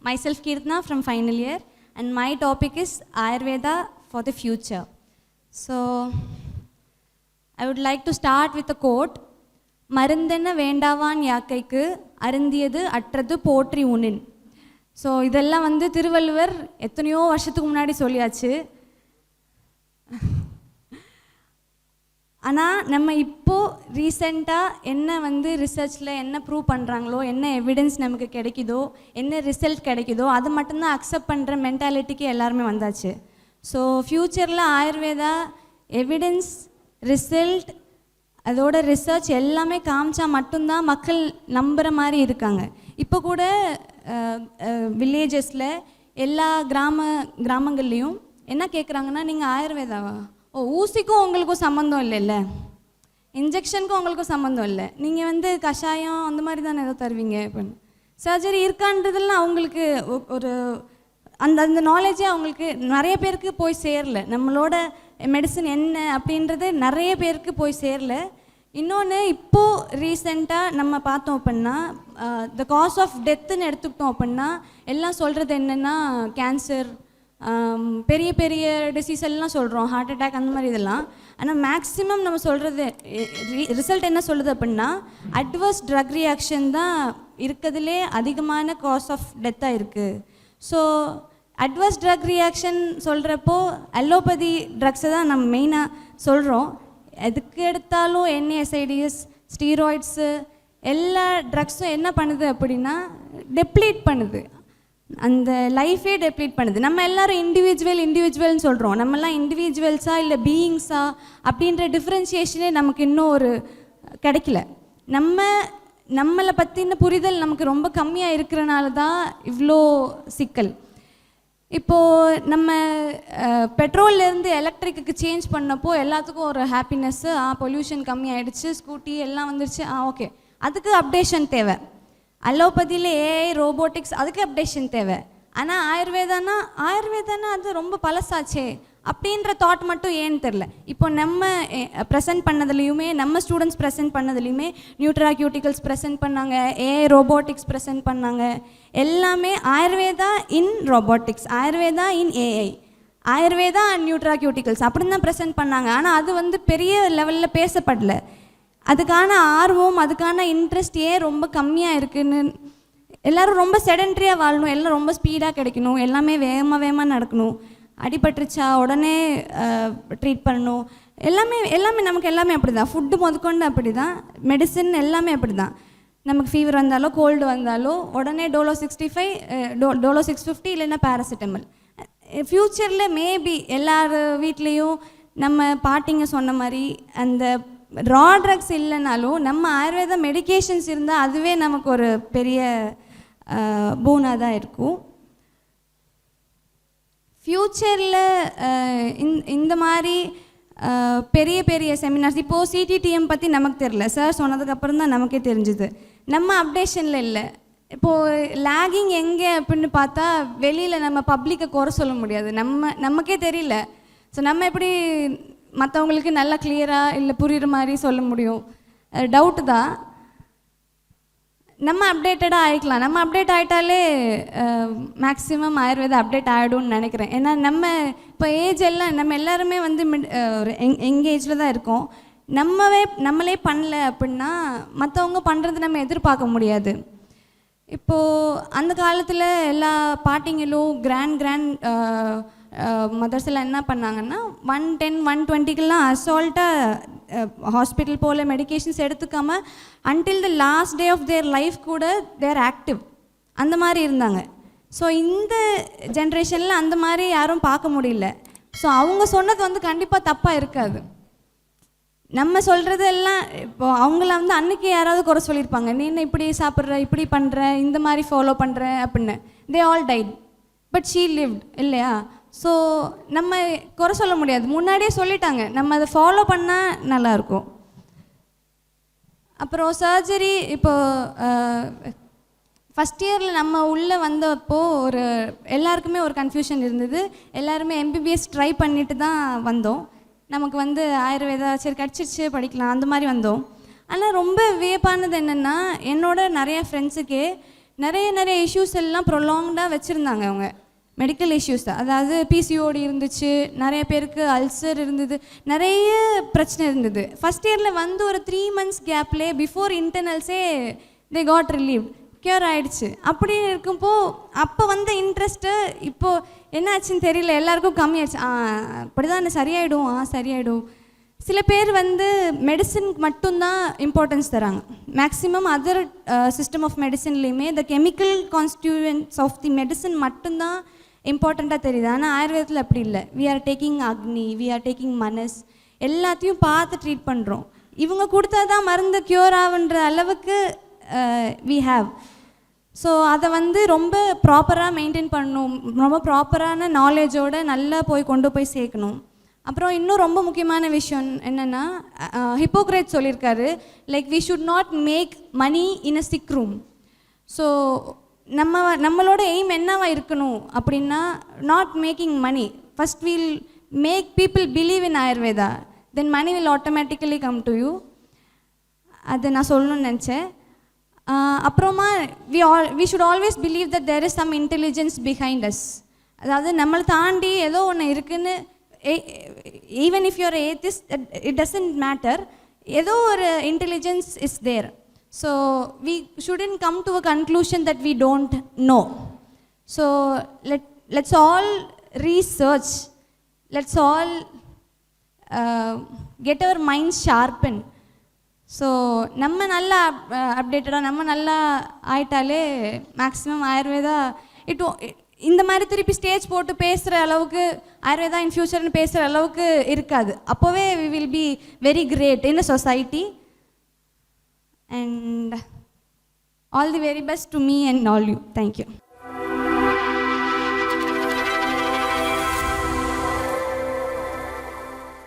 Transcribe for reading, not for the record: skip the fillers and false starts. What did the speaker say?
Myself Kirtna from final year, and my topic is Ayurveda for the future. So, I would like to start with a quote. மருந்தென்ன வேண்டாவான் யாக்கைக்கு அருந்தியது அற்றது போற்றி உனின். So இதெல்லாம் திருவள்ளுவர் எத்தனையோ வருஷத்துக்கு முன்னாடி சொல்லியாச்சு. ஆனால் நம்ம இப்போது ரீசெண்டாக என்ன ரிசர்ச்சில் என்ன ப்ரூவ் பண்ணுறாங்களோ, என்ன எவிடன்ஸ் நமக்கு கிடைக்குதோ, என்ன ரிசல்ட் கிடைக்குதோ அது மட்டும்தான் அக்செப்ட் பண்ணுற மென்டாலிட்டிக்கு எல்லாருமே வந்தாச்சு. ஸோ ஃப்யூச்சரில் ஆயுர்வேதா எவிடன்ஸ், ரிசல்ட், அதோட ரிசர்ச் எல்லாமே காமிச்சா மட்டும்தான் மக்கள் நம்புகிற மாதிரி இருக்காங்க. இப்போ கூட வில்லேஜஸில் எல்லா கிராமங்கள்லேயும் என்ன கேட்குறாங்கன்னா, நீங்கள் ஆயுர்வேதாவா? ஓ, ஊசிக்கும் உங்களுக்கும் சம்மந்தம் இல்லைல்ல, இன்ஜெக்ஷனுக்கும் உங்களுக்கும் சம்மந்தம் இல்லை, நீங்கள் கஷாயம் அந்த மாதிரி தானே ஏதோ தருவீங்க அப்படின்னு. சர்ஜரி இருக்கான்றதுலாம் அவங்களுக்கு ஒரு அந்த நாலேஜே அவங்களுக்கு நிறைய பேருக்கு போய் சேரல. நம்மளோட மெடிசன் என்ன அப்படின்றது நிறைய பேருக்கு போய் சேரல. இன்னொன்று, இப்போது ரீசெண்டாக நம்ம பார்த்தோம் அப்படின்னா த காஸ் ஆஃப் டெத்துன்னு எடுத்துக்கிட்டோம் அப்படின்னா எல்லாம் சொல்கிறது என்னென்னா கேன்சர், பெரிய பெரிய டிசீஸ் எல்லாம் சொல்கிறோம், ஹார்ட் அட்டாக் அந்த மாதிரி இதெல்லாம். ஆனால் மேக்ஸிமம் நம்ம சொல்கிறது ரிசல்ட் என்ன சொல்லுது அப்படின்னா அட்வர்ஸ் ட்ரக் ரியாக்ஷன் தான் இருக்கிறதுலே அதிகமான காஸ் ஆஃப் டெத்தாக இருக்குது. ஸோ அட்வர்ஸ் ட்ரக் ரியாக்ஷன் சொல்கிறப்போ அலோபதி ட்ரக்ஸை தான் நம்ம மெயினாக சொல்கிறோம். எதுக்கு எடுத்தாலும் என்ஏஎஸ்ஐடிஎஸ், ஸ்டீராய்ட்ஸு, எல்லா ட்ரக்ஸும் என்ன பண்ணுது அப்படின்னா டெப்ளீட் பண்ணுது, அந்த லைஃபே டெப்ளீட் பண்ணுது. நம்ம எல்லோரும் இண்டிவிஜுவல்னு சொல்கிறோம். நம்மலாம் இண்டிவிஜுவல்ஸா இல்லை பீயிங்ஸா அப்படின்ற டிஃப்ரென்ஷியேஷனே நமக்கு இன்னும் ஒரு கிடைக்கல. நம்மளை பற்றின புரிதல் நமக்கு ரொம்ப கம்மியாக இருக்கிறனால தான் இவ்வளோ சிக்கல். இப்போது நம்ம பெட்ரோல்லேருந்து எலக்ட்ரிக்கு சேஞ்ச் பண்ணப்போ எல்லாத்துக்கும் ஒரு ஹாப்பினஸ்ஸு, பொல்யூஷன் கம்மி ஆகிடுச்சு, ஸ்கூட்டி எல்லாம் வந்துருச்சு, ஓகே. அதுக்கு அப்டேஷன் தேவை. அலோபதியில் ஏஐ, ரோபோட்டிக்ஸ், அதுக்கு அப்டேஷன் தேவை. ஆனால் ஆயுர்வேதானா அது ரொம்ப பழசாச்சே அப்படின்ற தாட் மட்டும் ஏன்னு தெரில. இப்போ நம்ம ப்ரெசென்ட் பண்ணதுலேயுமே, நம்ம ஸ்டூடெண்ட்ஸ் ப்ரெசென்ட் பண்ணதுலேயுமே நியூட்ராக்யூட்டிகல்ஸ் ப்ரெசென்ட் பண்ணாங்க, ஏஐ ரோபோட்டிக்ஸ் ப்ரெசென்ட் பண்ணாங்க. எல்லாமே Ayurveda in robotics, Ayurveda in AI, Ayurveda and nutraceuticals அப்படின்னு தான் ப்ரெசென்ட் பண்ணாங்க. ஆனால் அது பெரிய லெவலில் பேசப்படல. அதுக்கான ஆர்வம், அதுக்கான இன்ட்ரெஸ்ட் ஏன் ரொம்ப கம்மியாக இருக்குதுன்னு, எல்லோரும் ரொம்ப செடன்ட்ரியாக வாழணும், எல்லாம் ரொம்ப ஸ்பீடாக கிடைக்கணும், எல்லாமே வேகமாக நடக்கணும், அடிபட்டுருச்சா உடனே ட்ரீட் பண்ணணும், எல்லாமே நமக்கு எல்லாமே அப்படி தான். ஃபுட்டு முதற்கொண்டு அப்படி தான், மெடிசன் எல்லாமே அப்படி தான். நமக்கு ஃபீவர் வந்தாலோ கோல்டு வந்தாலோ உடனே டோலோ 65, டோலோ 650 இல்லைன்னா பேராசிட்டமல். ஃப்யூச்சரில் மேபி எல்லார் வீட்லேயும் நம்ம பாட்டிங்க சொன்ன மாதிரி அந்த ரா ட்ரக்ஸ் இல்லைனாலும் நம்ம ஆயுர்வேதா மெடிக்கேஷன்ஸ் இருந்தால் அதுவே நமக்கு ஒரு பெரிய பூனாக தான் இருக்கும். ஃப்யூச்சரில் இந்த மாதிரி பெரிய பெரிய செமினார்ஸ், இப்போது சிடிடிஎம் பற்றி நமக்கு தெரியல, சார் சொன்னதுக்கப்புறம் தான் நமக்கே தெரிஞ்சுது. நம்ம அப்டேஷனில் இல்லை. இப்போது லேகிங் எங்கே அப்படின்னு பார்த்தா வெளியில் நம்ம பப்ளிக்கை குறை சொல்ல முடியாது, நமக்கே தெரியல. ஸோ நம்ம எப்படி மற்றவங்களுக்கு நல்லா கிளியராக இல்லை புரிகிற மாதிரி சொல்ல முடியும்? டவுட்டு தான். நம்ம அப்டேட்டடாக ஆகிக்கலாம். நம்ம அப்டேட் ஆகிட்டாலே மேக்ஸிமம் ஆயுர்வேதா அப்டேட் ஆகிடும்னு நினைக்கிறேன். ஏன்னா நம்ம இப்போ ஏஜ் எல்லாம் நம்ம எல்லாருமே ஒரு ஏஜில் தான் இருக்கோம். நம்மளே பண்ணல அப்படின்னா மற்றவங்க பண்ணுறது நம்ம எதிர்பார்க்க முடியாது. இப்போது அந்த காலத்தில் எல்லா பாட்டிங்களும் கிராண்ட் மதர்ஸ் எல்லாம் என்ன பண்ணாங்கன்னா 110, 120க்கெல்லாம் அசால்ட்டாக ஹாஸ்பிட்டல் போல் மெடிக்கேஷன்ஸ் எடுத்துக்காமல் until the last day of their life கூட தேர் ஆக்டிவ், அந்த மாதிரி இருந்தாங்க. ஸோ இந்த ஜென்ரேஷனில் அந்த மாதிரி யாரும் பார்க்க முடியல. ஸோ அவங்க சொன்னது கண்டிப்பாக தப்பாக இருக்காது. நம்ம சொல்கிறது எல்லாம் இப்போது அவங்கள அன்றைக்கி யாராவது குறை சொல்லியிருப்பாங்க, நீ என்ன இப்படி சாப்பிட்ற, இப்படி பண்ணுற, இந்த மாதிரி ஃபாலோ பண்ணுற அப்படின்னு. They all died but she lived, இல்லையா? ஸோ நம்ம குறை சொல்ல முடியாது, முன்னாடியே சொல்லிட்டாங்க, நம்ம அதை ஃபாலோ பண்ணால் நல்லாயிருக்கும். அப்புறம் சர்ஜரி, இப்போது ஃபஸ்ட் இயரில் நம்ம உள்ளே வந்தப்போ எல்லாருக்குமே ஒரு கன்ஃபியூஷன் இருந்தது. எல்லாருமே எம்பிபிஎஸ் ட்ரை பண்ணிட்டு தான் வந்தோம். நமக்கு ஆயுர்வேதா சரி கிடச்சிருச்சு படிக்கலாம் அந்த மாதிரி வந்தோம். ஆனால் ரொம்ப வியப்பானது என்னென்னா, என்னோட நிறையா ஃப்ரெண்ட்ஸுக்கே நிறைய இஷ்யூஸ் எல்லாம் ப்ரொலாங்டாக வச்சுருந்தாங்க அவங்க. மெடிக்கல் இஷ்யூஸ், அதாவது பிசிஓடி இருந்துச்சு, நிறைய பேருக்கு அல்சர் இருந்தது, நிறைய பிரச்சனை இருந்தது. ஃபஸ்ட் இயரில் வந்து ஒரு 3 months கேப்லேயே பிஃபோர் இன்டர்னல்ஸே தே காட் ரிலீவ், க்யூர் ஆகிடுச்சு. அப்படி இருக்கும்போ அப்போ வந்த இன்ட்ரெஸ்ட்டு இப்போது என்ன ஆச்சுன்னு தெரியல, எல்லாருக்கும் கம்மியாச்சு. அப்படி தான் சரியாயிடும், சரியாயிடும். சில பேர் வந்து மெடிசனுக்கு மட்டும்தான் இம்பார்ட்டன்ஸ் தராங்க. மேக்ஸிமம் அதர் சிஸ்டம் ஆஃப் மெடிசன்லேயுமே இந்த கெமிக்கல் கான்ஸ்டியூயன்ட்ஸ் ஆஃப் தி மெடிசன் மட்டும்தான் இம்பார்ட்டண்ட்டாக தெரியுது. ஆனால் ஆயுர்வேதத்தில் அப்படி இல்லை. We are taking Agni, we are taking மனஸ், எல்லாத்தையும் பார்த்து ட்ரீட் பண்ணுறோம். இவங்க கொடுத்தா தான் மருந்து க்யூர் ஆகுன்ற அளவுக்கு வி ஹாவ். ஸோ அதை வந்து ரொம்ப ப்ராப்பராக மெயின்டைன் பண்ணணும், ரொம்ப ப்ராப்பரான நாலேஜோடு நல்லா கொண்டு போய் சேர்க்கணும். அப்புறம் இன்னும் ரொம்ப முக்கியமான விஷயம் என்னென்னா, ஹிப்போக்ரேட் சொல்லியிருக்காரு, like we should not make money in a sick room. So நம்மளோட எய்ம் என்னவா இருக்கணும் அப்படின்னா, not making money. First will make people believe in Ayurveda, then money will automatically come to you. அது நான் சொல்லணும்னு நினச்சேன். அப்புறமா we should always believe that there is some intelligence behind us. அதாவது நம்மளை தாண்டி ஏதோ ஒன்று இருக்குன்னு, even if you're atheist, it doesn't matter, ஏதோ ஒரு intelligence is there. So we shouldn't come to a conclusion that we don't know. So let's all research, let's all get our minds sharpened. So நம்ம நல்லா அப்டேட்டடாக நம்ம நல்லா ஆயிட்டாலே maximum Ayurveda இந்த மாதிரி திருப்பி stage போட்டு பேசுகிற அளவுக்கு, ஆயுர்வேதா இன் ஃபியூச்சர்னு பேசுகிற அளவுக்கு இருக்காது. அப்போவே we will be very great in a society. And all the very best to me and all you. Thank you.